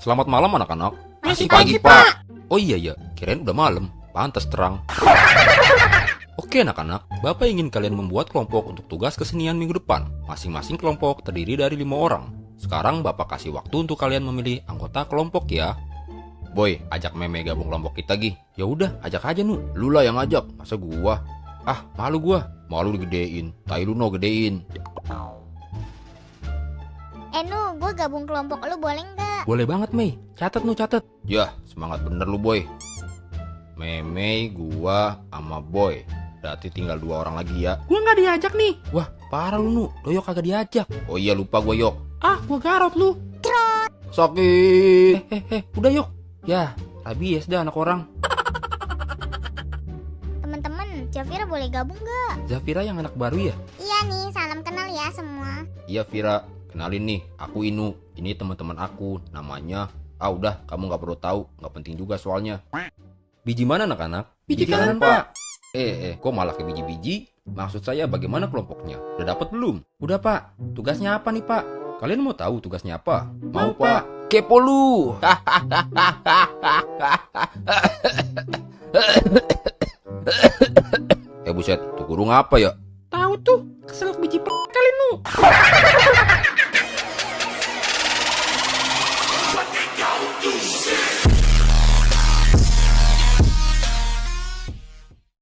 Selamat malam anak-anak. Masih pagi, Pak. Oh iya ya, kirain udah malam. Pantas terang. Oke anak-anak, Bapak ingin kalian membuat kelompok untuk tugas kesenian minggu depan. Masing-masing kelompok terdiri dari 5 orang. Sekarang Bapak kasih waktu untuk kalian memilih anggota kelompok ya. Boy, ajak Meme gabung kelompok kita, Gi. Ya udah, ajak aja Nu. Lu lah yang ajak, masa gua? Ah, malu gua. Malu digedein. Tai lu no gedein. Nu, gue gabung kelompok lu boleh nggak? Boleh banget, Mei. Catat Nu, catat. Yah, semangat bener lu, Boy. Meme, gua, sama Boy. Berarti tinggal 2 orang lagi ya. Gua nggak diajak nih. Wah, parah lu Nu. Doyok kagak diajak. Oh iya, lupa gua Yok. Ah, gua garot lu. Sakit. Udah Yok. Ya, rabies dah anak orang. Temen-temen, Jafira boleh gabung nggak? Zafira yang anak baru ya? Iya nih, salam kenal ya semua. Iya Vira, kenalin nih. Aku Inu. Ini teman-teman aku. Namanya. Ah udah, kamu nggak perlu tahu. Nggak penting juga soalnya. Biji mana anak-anak? Biji kanan, Pak. Kok malah ke biji-biji? Maksud saya bagaimana kelompoknya? Udah dapat belum? Udah Pak. Tugasnya apa nih Pak? Kalian mau tahu tugasnya apa? Mau, Pak. Kepo lu. Buset, tuh kurung apa ya? Tahu tuh, keselak biji kali lu.